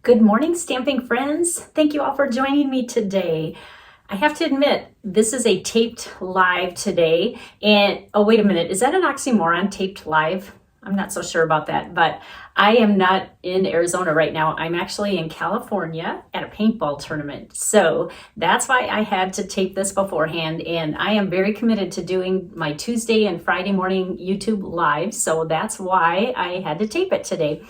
Good morning, stamping friends. Thank you all for joining me today. I have to admit, this is a taped live today. And oh, wait a minute, is that an oxymoron, taped live? I'm not so sure about that, but I am not in Arizona right now. I'm actually in California at a paintball tournament. So that's why I had to tape this beforehand. And I am very committed to doing my Tuesday and Friday morning YouTube live. So that's why I had to tape it today.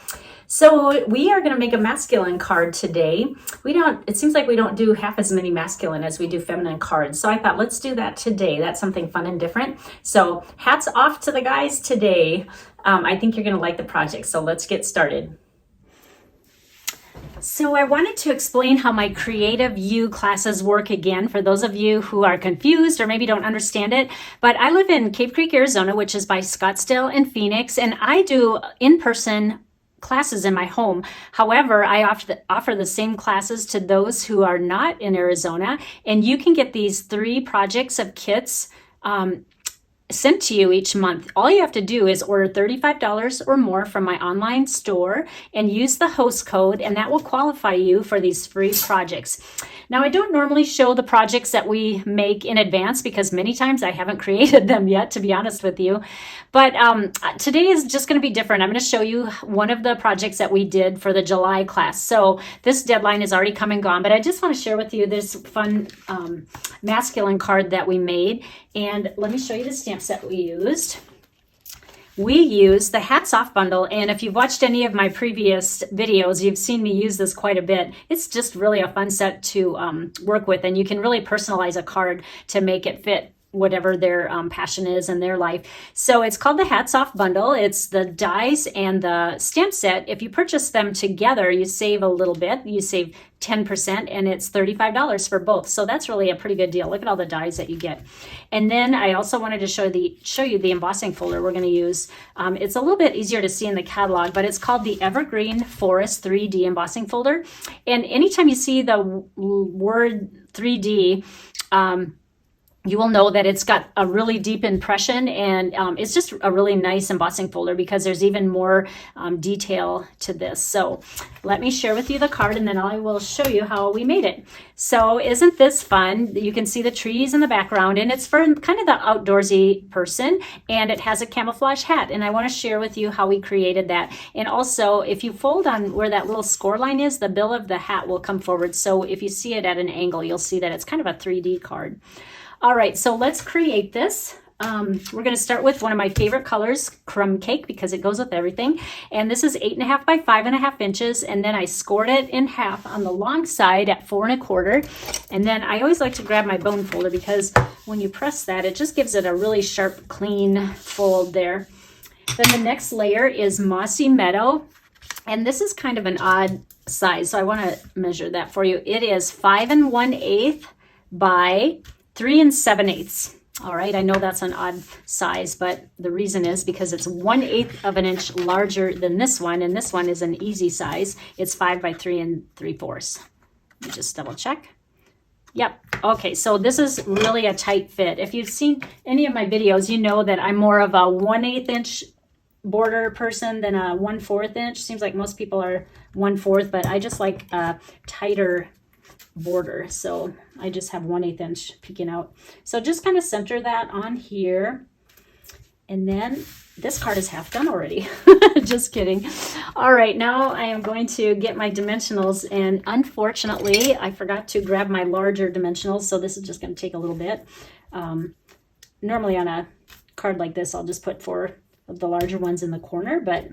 So we are going to make a masculine card today. It seems like we don't do half as many masculine as we do feminine cards. So I thought, let's do that today. That's something fun and different. So hats off to the guys today. I think you're going to like the project. So let's get started. So I wanted to explain how my Creative You classes work again for those of you who are confused or maybe don't understand it. But I live in Cave Creek, Arizona, which is by Scottsdale and Phoenix, and I do in-person classes in my home. However, I offer the same classes to those who are not in Arizona, and you can get these 3 projects of kits sent to you each month. All you have to do is order $35 or more from my online store and use the host code, and that will qualify you for these free projects. Now, I don't normally show the projects that we make in advance because many times I haven't created them yet, to be honest with you. But today is just going to be different. I'm going to show you one of the projects that we did for the July class. So this deadline is already come and gone, but I just want to share with you this fun masculine card that we made. And let me show you the stamp set we used. We use the Hats Off bundle, and if you've watched any of my previous videos, you've seen me use this quite a bit. It's just really a fun set to work with, and you can really personalize a card to make it fit whatever their passion is in their life. So it's called the Hats Off bundle. It's the dies and the stamp set. If you purchase them together, you save a little bit. You save 10%, and it's $35 for both. So that's really a pretty good deal. Look at all the dies that you get. And then I also wanted to show you the embossing folder we're going to use. It's a little bit easier to see in the catalog, but it's called the Evergreen Forest 3D embossing folder. And anytime you see the word 3D, you will know that it's got a really deep impression, and it's just a really nice embossing folder because there's even more detail to this. So let me share with you the card, and then I will show you how we made it. So isn't this fun? You can see the trees in the background, and it's for kind of the outdoorsy person, and it has a camouflage hat, and I want to share with you how we created that. And also, if you fold on where that little score line is, the bill of the hat will come forward. So if you see it at an angle, you'll see that it's kind of a 3D card. All right, so let's create this. We're going to start with one of my favorite colors, Crumb Cake, because it goes with everything. And this is 8.5 by 5.5 inches. And then I scored it in half on the long side at 4 1/4. And then I always like to grab my bone folder because when you press that, it just gives it a really sharp, clean fold there. Then the next layer is Mossy Meadow. And this is kind of an odd size, so I want to measure that for you. It is 5 1/8 by 3 7/8. All right, I know that's an odd size, but the reason is because it's 1/8 of an inch larger than this one, and this one is an easy size. It's 5 by 3 3/4. Let me just double check. Yep. Okay, so this is really a tight fit. If you've seen any of my videos, you know that I'm more of a 1/8 inch border person than a 1/4 inch. Seems like most people are 1/4, but I just like a tighter border, so I just have 1/8 inch peeking out. So just kind of center that on here, and then this card is half done already. Just kidding. All right, now I am going to get my dimensionals, and unfortunately I forgot to grab my larger dimensionals, so this is just going to take a little bit. Normally on a card like this I'll just put 4 of the larger ones in the corner, but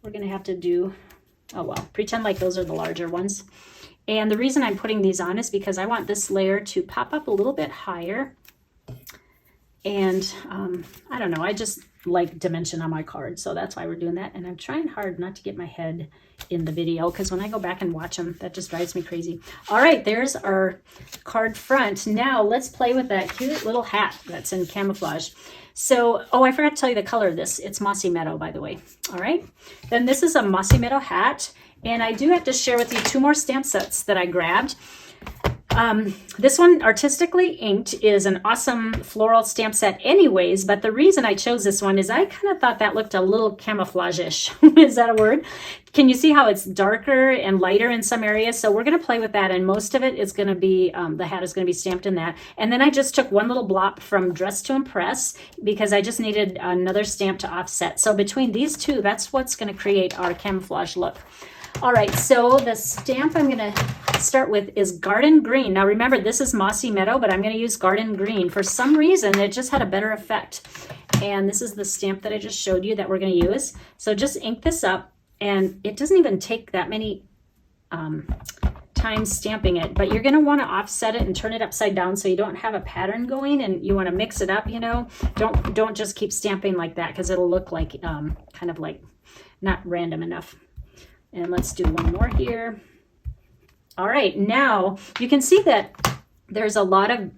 we're going to have to do, oh well, pretend like those are the larger ones. And the reason I'm putting these on is because I want this layer to pop up a little bit higher. And I don't know, I just like dimension on my card, so that's why we're doing that. And I'm trying hard not to get my head in the video because when I go back and watch them, that just drives me crazy. All right, there's our card front. Now let's play with that cute little hat that's in camouflage. So, oh, I forgot to tell you the color of this. It's Mossy Meadow, by the way. All right, then this is a Mossy Meadow hat. And I do have to share with you 2 more stamp sets that I grabbed. This one, Artistically Inked, is an awesome floral stamp set anyways, but the reason I chose this one is I kind of thought that looked a little camouflage-ish. Is that a word? Can you see how it's darker and lighter in some areas? So we're going to play with that, and most of it is going to be, the hat is going to be stamped in that. And then I just took one little blob from Dress to Impress because I just needed another stamp to offset. So between these two, that's what's going to create our camouflage look. All right, so the stamp I'm going to start with is Garden Green. Now remember, this is Mossy Meadow, but I'm going to use Garden Green. For some reason, it just had a better effect. And this is the stamp that I just showed you that we're going to use. So just ink this up, and it doesn't even take that many times stamping it, but you're going to want to offset it and turn it upside down so you don't have a pattern going, and you want to mix it up, you know. Don't just keep stamping like that because it'll look like kind of like not random enough. And let's do one more here. All right, now you can see that there's a lot of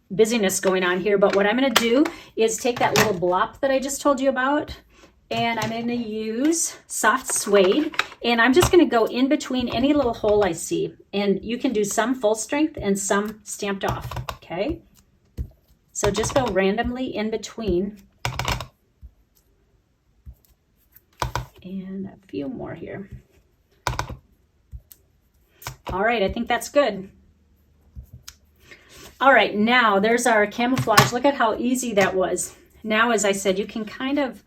busyness going on here, but what I'm going to do is take that little blob that I just told you about, and I'm going to use Soft Suede, and I'm just going to go in between any little hole I see, and you can do some full strength and some stamped off, okay? So just go randomly in between, and a few more here. All right, I think that's good. All right, now there's our camouflage. Look at how easy that was. Now, as I said, you can kind of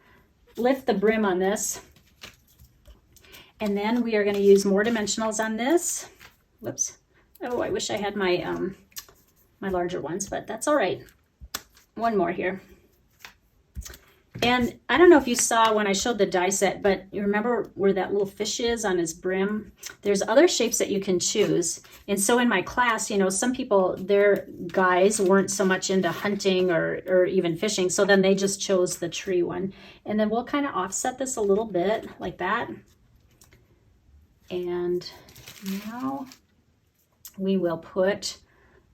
lift the brim on this. And then we are going to use more dimensionals on this. Whoops. Oh, I wish I had my, my larger ones, but that's all right. One more here. And I don't know if you saw when I showed the die set, but you remember where that little fish is on his brim? There's other shapes that you can choose. And so in my class, you know, some people, their guys weren't so much into hunting or even fishing. So then they just chose the tree one. And then we'll kind of offset this a little bit like that. And now we will put,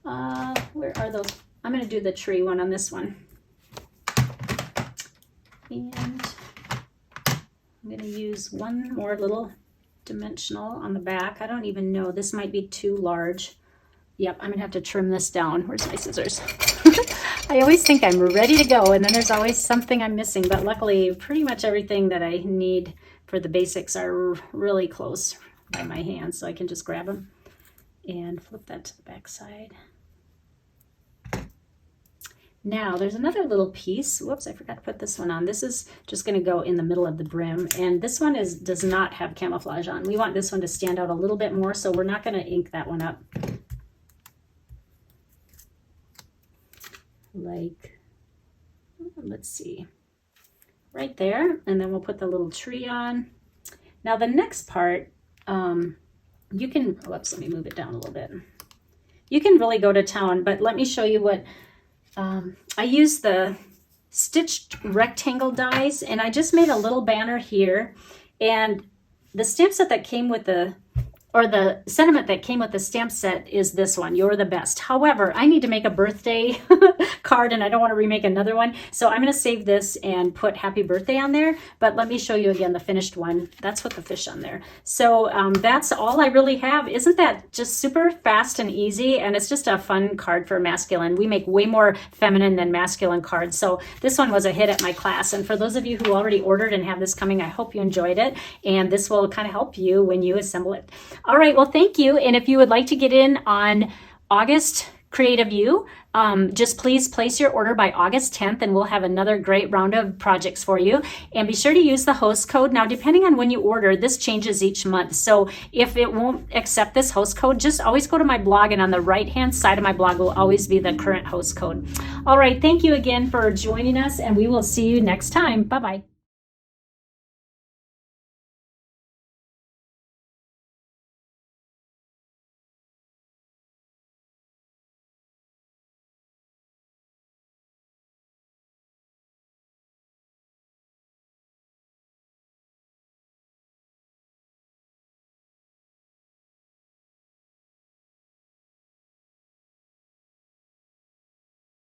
where are those? I'm going to do the tree one on this one. And I'm going to use one more little dimensional on the back. I don't even know. This might be too large. Yep, I'm going to have to trim this down. Where's my scissors? I always think I'm ready to go, and then there's always something I'm missing. But luckily, pretty much everything that I need for the basics are really close by my hand, so I can just grab them and flip that to the back side. Now there's another little piece. Whoops, I forgot to put this one on. This is just going to go in the middle of the brim, and this one does not have camouflage on. We want this one to stand out a little bit more, so we're not going to ink that one up. Like, let's see, right there, and then we'll put the little tree on. Now the next part, you can, whoops, let me move it down a little bit. You can really go to town, but let me show you what I used the stitched rectangle dies, and I just made a little banner here, and the stamp set that came with the, or the sentiment that came with the stamp set is this one, "You're the best." However, I need to make a birthday card, and I don't want to remake another one, so I'm going to save this and put "Happy Birthday" on there. But let me show you again the finished one. That's with the fish on there. So that's all I really have. Isn't that just super fast and easy? And it's just a fun card for masculine. We make way more feminine than masculine cards, so this one was a hit at my class. And for those of you who already ordered and have this coming, I hope you enjoyed it, and this will kind of help you when you assemble it. All right, well, thank you. And if you would like to get in on August Creative You, just please place your order by August 10th, and we'll have another great round of projects for you. And be sure to use the host code. Now, depending on when you order, this changes each month. So if it won't accept this host code, just always go to my blog, and on the right-hand side of my blog will always be the current host code. All right, thank you again for joining us, and we will see you next time. Bye-bye.